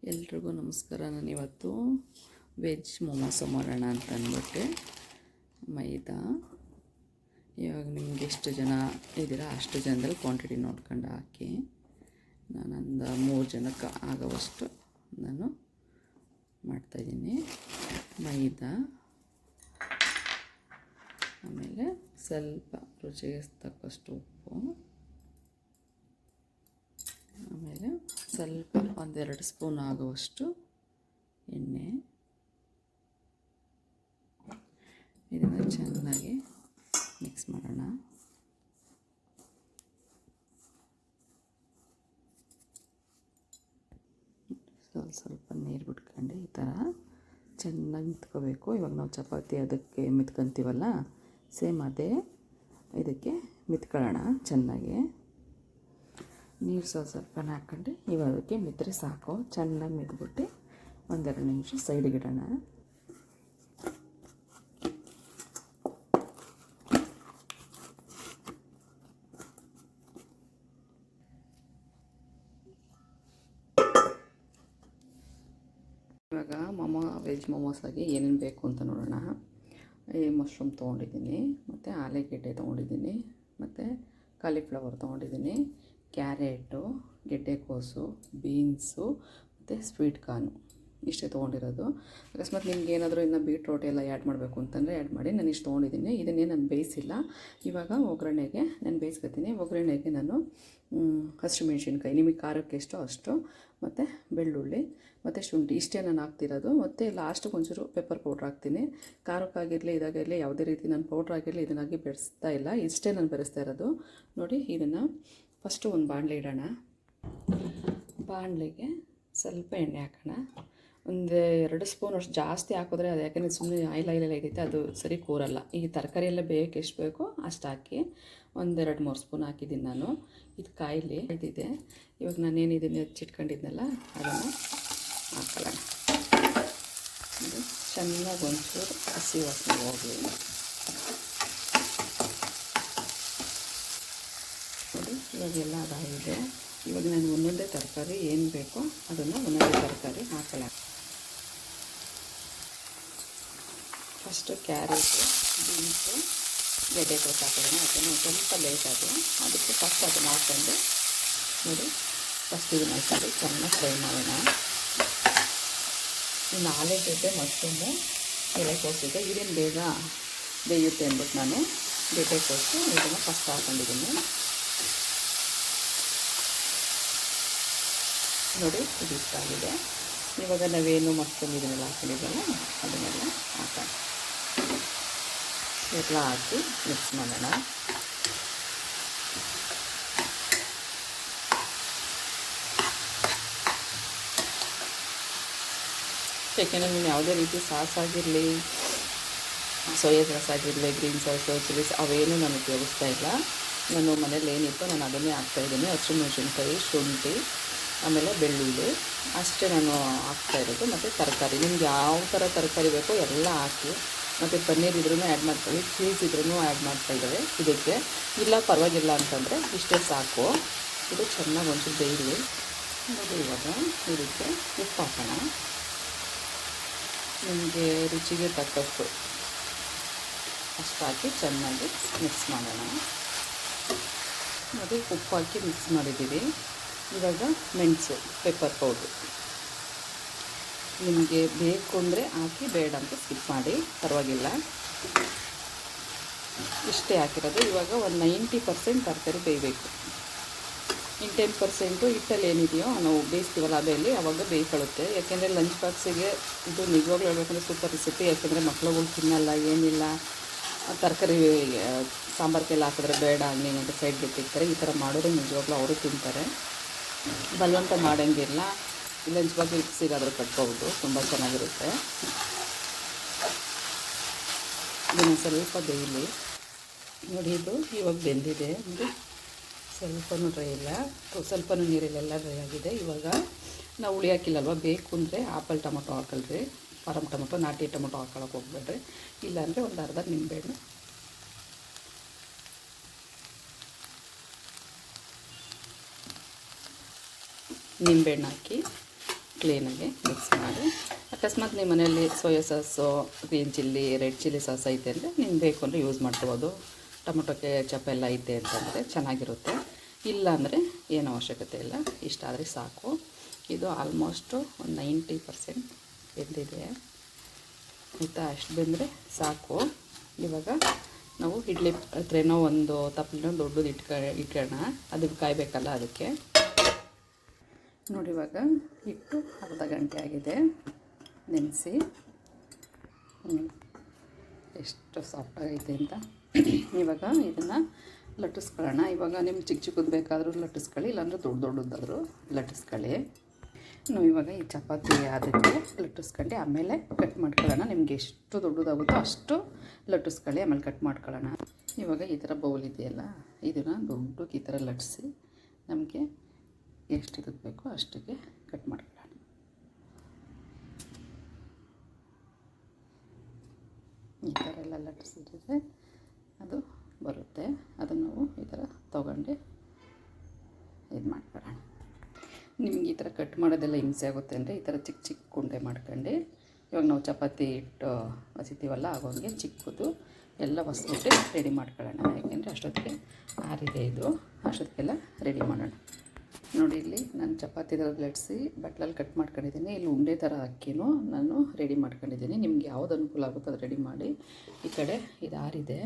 ಎಲ್ರಿಗೂ ನಮಸ್ಕಾರ. ನಾನಿವತ್ತು ವೆಜ್ ಮೊಮೋಸ ಮಾಡೋಣ ಅಂತ ಅಂದ್ಬಿಟ್ಟು ಮೈದಾ, ಇವಾಗ ನಿಮ್ಗೆ ಎಷ್ಟು ಜನ ಇದ್ದೀರಾ ಅಷ್ಟು ಜನದಲ್ಲಿ ಕ್ವಾಂಟಿಟಿ ನೋಡ್ಕೊಂಡು ಹಾಕಿ. ನಾನೊಂದು 3 ಜನಕ್ಕೆ ಆಗೋವಷ್ಟು ನಾನು ಮಾಡ್ತಾಯಿದ್ದೀನಿ. ಮೈದಾ, ಆಮೇಲೆ ಸ್ವಲ್ಪ ರುಚಿಗೆ ತಕ್ಕಷ್ಟು ಉಪ್ಪು, ಆಮೇಲೆ ಸ್ವಲ್ಪ 1-2 ಸ್ಪೂನ್ ಆಗುವಷ್ಟು ಎಣ್ಣೆ. ಇದನ್ನು ಚೆನ್ನಾಗಿ ಮಿಕ್ಸ್ ಮಾಡೋಣ. ಸ್ವಲ್ಪ ನೀರು ಬಿಟ್ಕೊಂಡು ಈ ಥರ ಚೆನ್ನಾಗಿ ಮಿತ್ಕೋಬೇಕು. ಇವಾಗ ನಾವು ಚಪಾತಿ ಅದಕ್ಕೆ ಮಿತ್ಕೊಂತೀವಲ್ಲ, ಸೇಮ್ ಅದೇ ಇದಕ್ಕೆ ಮಿತ್ಕೊಳ್ಳೋಣ. ಚೆನ್ನಾಗಿ ನೀರು ಸ್ವಲ್ಪ ಹಾಕ್ಕೊಂಡು ಇವಾಗಕ್ಕೆ ಮಿತ್ರೆ ಸಾಕು. ಚೆನ್ನಾಗಿ ಮಿದ್ಬಿಟ್ಟು 1-2 ನಿಮಿಷ ಸೈಡಿಗೆ ಇಡೋಣ. ಇವಾಗ ವೆಜ್ ಮೊಮೋಸಾಗಿ ಏನೇನು ಬೇಕು ಅಂತ ನೋಡೋಣ. ಮಶ್ರೂಮ್ ತೊಗೊಂಡಿದ್ದೀನಿ, ಮತ್ತು ಆಲೂಗೆಡ್ಡೆ ತೊಗೊಂಡಿದ್ದೀನಿ, ಮತ್ತು ಕಾಲಿಫ್ಲವರ್ ತೊಗೊಂಡಿದ್ದೀನಿ, ಕ್ಯಾರೆಟು, ಗೆಡ್ಡೆಕೋಸು, ಬೀನ್ಸು ಮತ್ತು ಸ್ವೀಟ್ ಕಾರ್ನು ಇಷ್ಟೇ ತೊಗೊಂಡಿರೋದು. ಅಕಸ್ಮಾತ್ ನಿಮ್ಗೆ ಏನಾದರೂ ಇನ್ನು ಬೀಟ್ರೋಟ್ ಎಲ್ಲ ಆ್ಯಡ್ ಮಾಡಬೇಕು ಅಂತಂದರೆ ಆ್ಯಡ್ ಮಾಡಿ. ನಾನು ಇಷ್ಟು ತೊಗೊಂಡಿದ್ದೀನಿ. ಇದನ್ನೇ ನಾನು ಬೇಯಿಸಿಲ್ಲ. ಇವಾಗ ಒಗ್ಗರಣೆಗೆ ನಾನು ಬೇಯಿಸ್ಕೊತೀನಿ. ಒಗ್ಗರಣೆಗೆ ನಾನು ಹಸಿಮೆಣ್ಸಿನ್ಕಾಯಿ, ನಿಮಗೆ ಖಾರಕ್ಕೆ ಎಷ್ಟೋ ಅಷ್ಟು, ಮತ್ತು ಬೆಳ್ಳುಳ್ಳಿ ಮತ್ತು ಶುಂಠಿ ಇಷ್ಟೇ ನಾನು ಹಾಕ್ತಿರೋದು. ಮತ್ತು ಲಾಸ್ಟಿಗೆ ಒಂಚೂರು ಪೆಪ್ಪರ್ ಪೌಡ್ರ್ ಹಾಕ್ತೀನಿ. ಖಾರಕ್ಕಾಗಿರಲಿ ಇದಾಗಿರಲಿ ಯಾವುದೇ ರೀತಿ ನಾನು ಪೌಡ್ರ್ ಆಗಿರಲಿ ಇದನ್ನಾಗಿ ಬೆರೆಸ್ತಾ ಇಲ್ಲ. ಇಷ್ಟೇ ನಾನು ಬೆರೆಸ್ತಾ ಇರೋದು. ನೋಡಿ, ಇದನ್ನು ಫಸ್ಟು ಒಂದು ಬಾಣಲೆ ಇಡೋಣ. ಬಾಣಲೆಗೆ ಸ್ವಲ್ಪ ಎಣ್ಣೆ ಹಾಕೋಣ. 1-2 ಸ್ಪೂನ್ ಅಷ್ಟು ಜಾಸ್ತಿ ಹಾಕಿದ್ರೆ ಅದು ಯಾಕೆಂದರೆ ಸುಮ್ಮನೆ ಆಯಿಲ್ ಐತೈತೆ, ಅದು ಸರಿ ಕೂರಲ್ಲ. ಈ ತರಕಾರಿ ಎಲ್ಲ ಬೇಯಕ್ಕೆ ಎಷ್ಟು ಬೇಕೋ ಅಷ್ಟು ಹಾಕಿ 1-2-3 ಸ್ಪೂನ್ ಹಾಕಿದ್ದೀನಿ ನಾನು. ಇದು ಕಾಯಿಲೆ ಇದಿದೆ. ಇವಾಗ ನಾನೇನು ಇದನ್ನು ಹೆಚ್ಚಿಟ್ಕೊಂಡಿದ್ನಲ್ಲ ಅದನ್ನು ಹಾಕೊಳ್ಳೋಣ. ಇದು ಚೆನ್ನಾಗಿ ಒಂಚೂರು ಹಸಿ ವಾಸನೆ ಹೋಗಿ ನೋಡಿ. ಇವಾಗೆಲ್ಲ ಅದಾಗಿದೆ. ಇವಾಗ ನಾನು ಒಂದೊಂದೇ ತರಕಾರಿ ಏನು ಬೇಕೋ ಅದನ್ನು ಒಂದೊಂದೇ ತರಕಾರಿ ಹಾಕೋಣ. ಫಸ್ಟು ಕ್ಯಾರೆಟು, ಬೀನ್ಸು, ಗೆಡ್ಡೆಕೋಸು ಹಾಕೋಣ. ಅದನ್ನು ಸ್ವಲ್ಪ ಲೇಟ್ ಅದು, ಅದಕ್ಕೆ ಫಸ್ಟ್ ಅದನ್ನು ಹಾಕ್ಕೊಂಡು ನೋಡಿ, ಫಸ್ಟ್ ಇದನ್ನು ಹಾಕೊಂಡು ಚೆನ್ನಾಗಿ ಫ್ರೈ ಮಾಡೋಣ. ಇನ್ನು ಆಲೂಗೆಡ್ಡೆ, ಮಶ್ರೂಮು, ಎಲೆಕೋಸಿದೆ. ಇದೇನು ಬೇಗ ಬೇಯುತ್ತೆ ಅಂದ್ಬಿಟ್ಟು ನಾನು ಗೆಡ್ಡೆಕೋಸು ಇದನ್ನು ಫಸ್ಟ್ ಹಾಕ್ಕೊಂಡಿದ್ದೀನಿ. ನೋಡಿ, ಇದು ಇಷ್ಟ ಆಗಿದೆ. ಇವಾಗ ನಾವೇನು ಮಶ್ರೂಮ್ ಇದನ್ನೆಲ್ಲ ಹಾಕೊಂಡಿದ್ದಲ್ಲ ಅದನ್ನೆಲ್ಲ ಹಾಕೋಣ. ಎಲ್ಲ ಹಾಕಿ ಮಿಕ್ಸ್ ಮಾಡೋಣ. ಯಾಕೆಂದರೆ ನೀವು ಯಾವುದೇ ರೀತಿ ಸಾಸ್ ಆಗಿರಲಿ, ಸೋಯಾ ಸಾಸ್ ಆಗಿರಲಿ, ಗ್ರೀನ್ ಸಾಸು, ಚಿಲ್ಲಿ ಅವೇನು ನಾನು ಉಪಯೋಗಿಸ್ತಾ ಇಲ್ಲ. ನಾನು ಮನೇಲಿ ಏನಿತ್ತು ನಾನು ಅದನ್ನೇ ಹಾಕ್ತಾಯಿದ್ದೀನಿ. ಹಸಿಮೆಣಸಿನ್ಕಾಯಿ, ಶುಂಠಿ, ಆಮೇಲೆ ಬೆಳ್ಳುಳ್ಳಿ ಅಷ್ಟೇ ನಾನು ಹಾಕ್ತಾಯಿರೋದು. ಮತ್ತು ತರಕಾರಿ ನಿಮ್ಗೆ ಯಾವ ಥರ ತರಕಾರಿ ಬೇಕೋ ಎಲ್ಲ ಹಾಕಿ. ಮತ್ತು ಪನ್ನೀರ್ ಇದ್ರೂ ಆ್ಯಡ್ ಮಾಡ್ಕೊಳ್ಳಿ, ಚೀಸ್ ಇದ್ರೂ ಆ್ಯಡ್ ಮಾಡ್ತಾಯಿದ್ದಾರೆ ಇದಕ್ಕೆ. ಇಲ್ಲ ಪರವಾಗಿಲ್ಲ ಅಂತಂದರೆ ಇಷ್ಟೇ ಸಾಕು. ಇದು ಚೆನ್ನಾಗಿ ಒಂಚೂರು ಬೇಯಲಿ. ನೋಡಿ, ಇವಾಗ ಇದಕ್ಕೆ ಉಪ್ಪು ಹಾಕೋಣ. ನಿಮಗೆ ರುಚಿಗೆ ತಕ್ಕಷ್ಟು ಅಷ್ಟು ಹಾಕಿ ಚೆನ್ನಾಗಿ ಮಿಕ್ಸ್ ಮಾಡೋಣ. ನೋಡಿ, ಉಪ್ಪು ಹಾಕಿ ಮಿಕ್ಸ್ ಮಾಡಿದ್ದೀವಿ. ಇವಾಗ ಮೆಣಸು, ಪೆಪ್ಪರ್ ಪೌಡ್ರು ನಿಮಗೆ ಬೇಕು ಅಂದರೆ ಹಾಕಿ, ಬೇಡ ಅಂತ ಸ್ಕಿಪ್ ಮಾಡಿ, ಪರವಾಗಿಲ್ಲ. ಇಷ್ಟೇ ಹಾಕಿರೋದು. ಇವಾಗ ಒಂದು 90% ತರಕಾರಿ ಬೇಯಬೇಕು. ಇನ್ನು 10% ಹಿಟ್ಟಲ್ಲಿ ಏನಿದೆಯೋ ನಾವು ಬೇಯಿಸ್ತೀವಲ್ಲ ಅದಲ್ಲಿ ಆವಾಗ ಬೇಯ್ಕೊಳ್ಳುತ್ತೆ. ಯಾಕೆಂದರೆ ಲಂಚ್ ಬಾಕ್ಸಿಗೆ ಇದು ನಿಜವಾಗ್ಲೂ ಹೇಳ್ಬೇಕಂದ್ರೆ ಸೂಪರ್ ರೆಸಿಪಿ. ಯಾಕೆಂದರೆ ಮಕ್ಳುಗಳು ತಿನ್ನಲ್ಲ, ಏನಿಲ್ಲ, ತರಕಾರಿ ಸಾಂಬಾರ್ಗೆಲ್ಲ ಹಾಕಿದ್ರೆ ಬೇಡ ಹಂಗೆ ಅಂತ ಸೈಡ್ ಬಿಟ್ಟಿರ್ತಾರೆ. ಈ ಥರ ಮಾಡಿದ್ರೆ ನಿಜವಾಗ್ಲೂ ಅವರು ತಿಂತಾರೆ. ಬಲವಂತ ಮಾಡೋಂಗಿಲ್ಲ. ಲಂಚ್ ಬಾಕ್ಸಿಗೆ ಆದರೂ ಕಟ್ಬೋದು, ತುಂಬ ಚೆನ್ನಾಗಿರುತ್ತೆ. ಇದನ್ನು ಸ್ವಲ್ಪ ಬೇಯಲಿ. ನೋಡಿ, ಇದು ಇವಾಗ ಬೆಂದಿದೆ. ಅಂದರೆ ಸ್ವಲ್ಪನೂ ಡ್ರೈ ಇಲ್ಲ, ಸ್ವಲ್ಪನೂ ನೀರಿಲ್ಲೆಲ್ಲ ಡ್ರೈ ಆಗಿದೆ. ಇವಾಗ ನಾವು ಹುಳಿ ಹಾಕಿಲ್ಲಲ್ವ, ಬೇಕು ಅಂದರೆ ಆಪಲ್ ಟೊಮೊಟೊ ಹಾಕಲ್ರಿ, ಫಾರಮ್ ಟೊಮೊಟೊ, ನಾಟಿ ಟೊಮೊಟೊ ಹಾಕೊಳ್ಳೋಕೆ ಹೋಗ್ಬೇಡ್ರಿ. ಇಲ್ಲಾಂದರೆ ಒಂದು ಅರ್ಧ ನಿಂಬೆಹಣ್ಣು ನಿಂಬೆಹಣ್ಣು ಹಾಕಿ ಕ್ಲೀನಾಗಿ ಮಿಕ್ಸ್ ಮಾಡಿ. ಅಕಸ್ಮಾತ್ ನಿಮ್ಮ ಮನೆಯಲ್ಲಿ soya sauce, green chilli, red chilli sauce ಐತೆ ಅಂದರೆ ನಿಮ್ಗೆ ಬೇಕು ಅಂದರೆ ಯೂಸ್ ಮಾಡ್ಕೋಬೋದು. ಟೊಮೊಟೊ ಚಪ್ ಎಲ್ಲ ಐತೆ ಅಂತಂದರೆ ಚೆನ್ನಾಗಿರುತ್ತೆ. ಇಲ್ಲ ಅಂದರೆ ಏನೂ ಅವಶ್ಯಕತೆ ಇಲ್ಲ, ಇಷ್ಟ ಆದರೆ ಸಾಕು. ಇದು ಆಲ್ಮೋಸ್ಟು ಒಂದು 90% ಬೆಂದಿದೆ ಆಯಿತಾ. ಅಷ್ಟು ಬೆಂದರೆ ಸಾಕು. ಇವಾಗ ನಾವು ಇಡ್ಲಿ ಪಾತ್ರೆನೋ ಒಂದು ತಪ್ಪಲಿನೋ ದೊಡ್ಡದು ಇಟ್ಕೊಳ್ಳೋಣ, ಅದಕ್ಕೆ ಕಾಯಬೇಕಲ್ಲ ಅದಕ್ಕೆ. ನೋಡಿ ಇವಾಗ ಹಿಟ್ಟು ಅರ್ಧ ಗಂಟೆ ಆಗಿದೆ ನೆನೆಸಿ. ಎಷ್ಟು ಸಾಫ್ಟಾಗೈತೆ ಅಂತ. ಇವಾಗ ಇದನ್ನು ಲಟ್ಟಿಸ್ಕೊಳ್ಳೋಣ. ಇವಾಗ ನಿಮ್ಗೆ ಚಿಕ್ಕ ಚಿಕ್ಕದು ಬೇಕಾದರೂ ಲಟ್ಟಿಸ್ಕೊಳ್ಳಿ, ಇಲ್ಲಾಂದ್ರೆ ದೊಡ್ಡದಾದರೂ ಲಟ್ಟಿಸ್ಕೊಳ್ಳಿ. ನಾವು ಇವಾಗ ಈ ಚಪಾತಿ ಅದಕ್ಕೆ ಲಟ್ಟಿಸ್ಕೊಂಡು ಆಮೇಲೆ ಕಟ್ ಮಾಡ್ಕೊಳ್ಳೋಣ. ನಿಮ್ಗೆ ಎಷ್ಟು ದೊಡ್ಡದಾಗುತ್ತೋ ಅಷ್ಟು ಲಟ್ಟಿಸ್ಕೊಳ್ಳಿ, ಆಮೇಲೆ ಕಟ್ ಮಾಡ್ಕೊಳ್ಳೋಣ. ಇವಾಗ ಈ ಥರ ಬೌಲ್ ಇದೆಯಲ್ಲ, ಇದನ್ನು ದೊಡ್ಡಕ್ಕೆ ಈ ಥರ ಲಟ್ಟಿಸಿ ನಮಗೆ ಎಷ್ಟು ಇದಕ್ಕೆ ಬೇಕೋ ಅಷ್ಟಕ್ಕೆ ಕಟ್ ಮಾಡ್ಕೊಳ್ಳೋಣ. ಈ ಥರ ಎಲ್ಲ ಲಟ್ಟಿಸಿದ್ರೆ ಅದು ಬರುತ್ತೆ. ಅದನ್ನು ನಾವು ಈ ಥರ ತೊಗೊಂಡು ಇದು ಮಾಡ್ಕೊಳ್ಳೋಣ. ನಿಮ್ಗೆ ಈ ಥರ ಕಟ್ ಮಾಡೋದೆಲ್ಲ ಹಿಂಸೆ ಆಗುತ್ತೆ ಅಂದರೆ ಈ ಥರ ಚಿಕ್ಕ ಚಿಕ್ಕ ಉಂಡೆ ಮಾಡ್ಕೊಂಡು, ಇವಾಗ ನಾವು ಚಪಾತಿ ಹಿಟ್ಟು ಹಸಿತೀವಲ್ಲ ಆಗೋಂಗೆ ಚಿಕ್ಕದು ಎಲ್ಲ ಹೊಸ್ಬಿಟ್ಟು ರೆಡಿ ಮಾಡ್ಕೊಳ್ಳೋಣ. ಯಾಕೆಂದರೆ ಅಷ್ಟೊತ್ತಿಗೆ ಆರಿದೆ ಇದು, ಅಷ್ಟೊತ್ತಿಗೆಲ್ಲ ರೆಡಿ ಮಾಡೋಣ. ನೋಡಿ ಇಲ್ಲಿ ನಾನು ಚಪಾತಿ ಥರ ಲಟ್ಸಿ ಬಟ್ಲಲ್ಲಿ ಕಟ್ ಮಾಡ್ಕೊಂಡಿದ್ದೀನಿ. ಇಲ್ಲಿ ಉಂಡೆ ಥರ ಅಕ್ಕಿನೂ ನಾನು ರೆಡಿ ಮಾಡ್ಕೊಂಡಿದ್ದೀನಿ. ನಿಮ್ಗೆ ಯಾವ್ದು ಅನುಕೂಲ ಆಗುತ್ತೋ ಅದು ರೆಡಿ ಮಾಡಿ. ಈ ಕಡೆ ಇದು ಆರಿದೆ,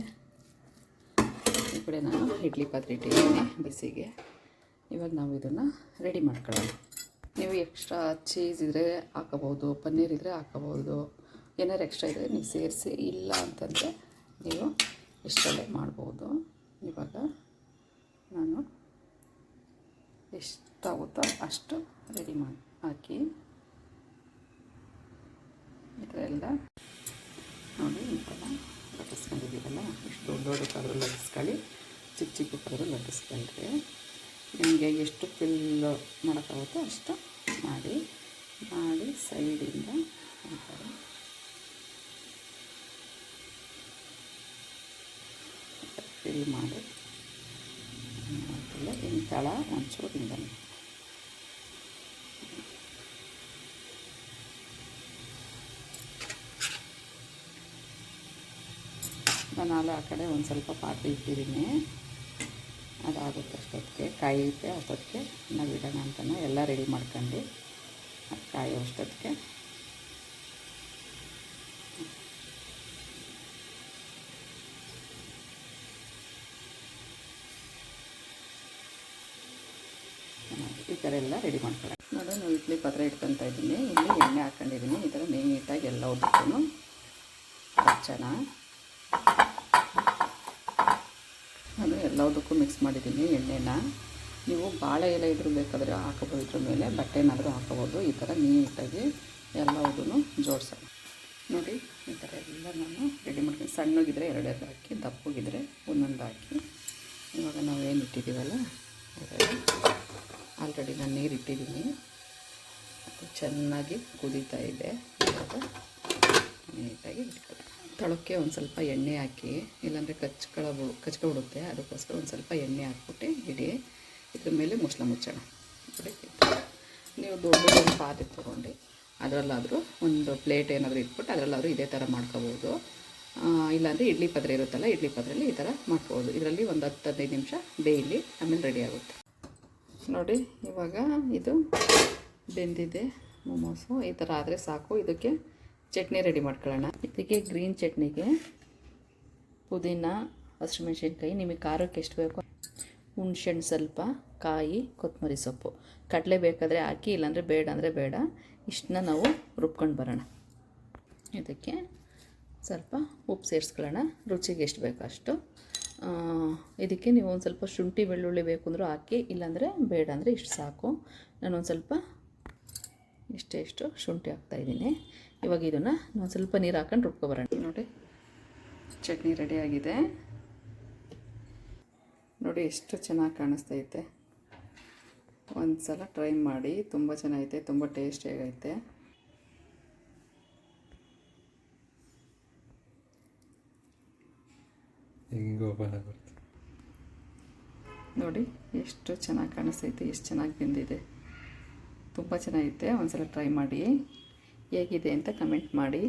ಈ ಕಡೆ ನಾನು ಇಡ್ಲಿ ಪಾತ್ರೆ ಇಟ್ಟಿದ್ದೀನಿ ಬಿಸಿಗೆ. ಇವಾಗ ನಾವು ಇದನ್ನು ರೆಡಿ ಮಾಡ್ಕೊಳ್ಳೋಣ. ನೀವು ಎಕ್ಸ್ಟ್ರಾ ಚೀಸ್ ಇದ್ದರೆ ಹಾಕೋಬೋದು, ಪನ್ನೀರ್ ಇದ್ದರೆ ಹಾಕೋಬೋದು, ಏನಾರು ಎಕ್ಸ್ಟ್ರಾ ಇದ್ದರೆ ನೀವು ಸೇರಿಸಿ. ಇಲ್ಲ ಅಂತಂದರೆ ನೀವು ಇಷ್ಟಲ್ಲೇ ಮಾಡ್ಬೋದು. ಇವಾಗ ನಾನು ಎಷ್ಟಾಗುತ್ತೋ ಅಷ್ಟು ರೆಡಿ ಮಾಡಿ ಹಾಕಿ ಈ ಥರ ಎಲ್ಲ ನೋಡಿ ಈ ಥರ ಲಟ್ಟಿಸ್ಕೊಂಡಿದ್ದೀವಲ್ಲ, ಇಷ್ಟು ದೊಡ್ಡಕ್ಕಾದರೂ ಲಟ್ಟಿಸ್ಕೊಳ್ಳಿ, ಚಿಕ್ಕ ಚಿಕ್ಕಕ್ಕಾದರೂ ಲಟ್ಟಿಸ್ಕೊಂಡ್ರೆ ನಿಮಗೆ ಎಷ್ಟು ಫಿಲ್ ಮಾಡೋಕ್ಕಾಗುತ್ತೋ ಅಷ್ಟು ಮಾಡಿ ಸೈಡಿಂದ ಈ ಥರ ಫಿಲ್ ಮಾಡಿ ಇನ್ನು ತಳ ಒಂಚೂರು ಹಿಂಗೆ ನಾನು ಆ ಕಡೆ ಒಂದು ಸ್ವಲ್ಪ ಪಾತ್ರೆ ಇಟ್ಟಿದ್ದೀನಿ. ಅದಾಗುತ್ತೆ ಅಷ್ಟೊತ್ತಿಗೆ, ಕಾಯುತ್ತೆ ಅಷ್ಟೊತ್ತಿಗೆ ನಾವು ಇಡೋಣ ಅಂತಲೇ ಎಲ್ಲ ರೆಡಿ ಮಾಡ್ಕೊಂಡು ಅದು ಕಾಯೋ ಅಷ್ಟೊತ್ತಿಗೆ ಈ ಥರ ಎಲ್ಲ ರೆಡಿ ಮಾಡ್ಕೊಳ್ಳೋಣ. ನೋಡಿ ನಾನು ಇಡ್ಲಿ ಪಾತ್ರೆ ಇಟ್ಕೊತಾ ಇದ್ದೀನಿ. ಇಲ್ಲಿ ಎಣ್ಣೆ ಹಾಕ್ಕೊಂಡಿದ್ದೀನಿ. ಈ ಥರ ನೀಟಾಗಿ ಎಲ್ಲ ಉದ್ದಕ್ಕೂ ಹಚ್ಚೋಣ. ನಾನು ಎಲ್ಲದಕ್ಕೂ ಮಿಕ್ಸ್ ಮಾಡಿದ್ದೀನಿ ಎಣ್ಣೆನ. ನೀವು ಬಾಳೆ ಎಲೆ ಇದ್ರೂ ಬೇಕಾದರೆ ಹಾಕೋಬೋದು, ಇದ್ರ ಮೇಲೆ ಬಟ್ಟೆನಾದರೂ ಹಾಕೋಬೋದು. ಈ ಥರ ನೀಟಾಗಿ ಎಲ್ಲದೂ ಜೋಡಿಸೋಣ. ನೋಡಿ ಈ ಥರ ಎಲ್ಲ ನಾನು ರೆಡಿ ಮಾಡ್ತೀನಿ. ಸಣ್ಣಗಿದ್ರೆ 2 ಹಾಕಿ, ದಪ್ಪಗಿದ್ರೆ ಒಂದೊಂದು ಹಾಕಿ. ಇವಾಗ ನಾವು ಏನು ಇಟ್ಟಿದ್ದೀವಲ್ಲ ಆಲ್ರೆಡಿ ನಾನು ನೀರು ಇಟ್ಟಿದ್ದೀನಿ, ಅದು ಚೆನ್ನಾಗಿ ಕುದೀತಾ ಇದೆ. ಇವಾಗ ನೀಟಾಗಿ ಇಟ್ಕೊಳ್ಳಿ. ತಳಕ್ಕೆ ಒಂದು ಸ್ವಲ್ಪ ಎಣ್ಣೆ ಹಾಕಿ, ಇಲ್ಲಾಂದರೆ ಕಚ್ಕೊಬಿಡುತ್ತೆ. ಅದಕ್ಕೋಸ್ಕರ ಒಂದು ಸ್ವಲ್ಪ ಎಣ್ಣೆ ಹಾಕ್ಬಿಟ್ಟು ಇಡಿ. ಇದ್ರ ಮೇಲೆ ಮುಚ್ಚಳ ಮುಚ್ಚೋಣ. ನೀವು ದೊಡ್ಡ ಪಾತ್ರೆ ತೊಗೊಂಡು ಅದರಲ್ಲಾದರೂ ಒಂದು ಪ್ಲೇಟ್ ಏನಾದರೂ ಇಟ್ಬಿಟ್ಟು ಅದರಲ್ಲಾದರೂ ಇದೇ ಥರ ಮಾಡ್ಕೋಬೋದು. ಇಲ್ಲಾಂದರೆ ಇಡ್ಲಿ ಪಾತ್ರೆ ಇರುತ್ತಲ್ಲ, ಇಡ್ಲಿ ಪಾತ್ರೆಯಲ್ಲಿ ಈ ಥರ ಮಾಡ್ಕೋಬೋದು. ಇದರಲ್ಲಿ ಒಂದು 10-15 ನಿಮಿಷ ಬೇಯಲಿ, ಆಮೇಲೆ ರೆಡಿ ಆಗುತ್ತೆ. ನೋಡಿ ಇವಾಗ ಇದು ಬೆಂದಿದೆ ಮೊಮೋಸು. ಈ ಥರ ಆದರೆ ಸಾಕು. ಇದಕ್ಕೆ ಚಟ್ನಿ ರೆಡಿ ಮಾಡ್ಕೊಳ್ಳೋಣ. ಇದಕ್ಕೆ ಗ್ರೀನ್ ಚಟ್ನಿಗೆ ಪುದೀನ, ಹಸಿಮೆಣ್ಸಿನ್ಕಾಯಿ, ನಿಮಗೆ ಖಾರಕ್ಕೆ ಎಷ್ಟು ಬೇಕೋ, ಹುಣ್ಸೆಹಣ್ಣು ಸ್ವಲ್ಪ, ಕಾಯಿ, ಕೊತ್ತಂಬರಿ ಸೊಪ್ಪು, ಕಡಲೆ ಬೇಕಾದರೆ ಹಾಕಿ, ಇಲ್ಲಾಂದರೆ ಬೇಡ ಅಂದರೆ ಬೇಡ. ಇಷ್ಟನ್ನ ನಾವು ರುಬ್ಕೊಂಡು ಬರೋಣ. ಇದಕ್ಕೆ ಸ್ವಲ್ಪ ಉಪ್ಪು ಸೇರಿಸ್ಕೊಳ್ಳೋಣ, ರುಚಿಗೆ ಎಷ್ಟು ಬೇಕೋ ಅಷ್ಟು. ಇದಕ್ಕೆ ನೀವು ಒಂದು ಸ್ವಲ್ಪ ಶುಂಠಿ ಬೆಳ್ಳುಳ್ಳಿ ಬೇಕು ಅಂದರೂ ಹಾಕಿ, ಇಲ್ಲಾಂದರೆ ಬೇಡ ಅಂದರೆ ಇಷ್ಟು ಸಾಕು. ನಾನೊಂದು ಸ್ವಲ್ಪ ಇಷ್ಟು ಶುಂಠಿ ಹಾಕ್ತಾಯಿದ್ದೀನಿ. ಇವಾಗ ಇದನ್ನು ನಾನು ಸ್ವಲ್ಪ ನೀರು ಹಾಕೊಂಡು ರುಬ್ಕೊಬರೋಣ. ನೋಡಿ ಚಟ್ನಿ ರೆಡಿಯಾಗಿದೆ. ನೋಡಿ ಎಷ್ಟು ಚೆನ್ನಾಗಿ ಕಾಣಿಸ್ತೈತೆ. ಒಂದು ಸಲ ಟ್ರೈ ಮಾಡಿ, ತುಂಬ ಚೆನ್ನಾಗೈತೆ, ತುಂಬ ಟೇಸ್ಟಿಯಾಗೈತೆ. ನೋಡಿ ಎಷ್ಟು ಚೆನ್ನಾಗಿ ಕಾಣಿಸ್ತೈತೆ, ಎಷ್ಟು ಚೆನ್ನಾಗಿ ಬೆಂದಿದೆ. ತುಂಬ ಚೆನ್ನಾಗಿರುತ್ತೆ. ಒಂದ್ಸಲ ಟ್ರೈ ಮಾಡಿ, ಹೇಗಿದೆ ಅಂತ ಕಮೆಂಟ್ ಮಾಡಿ.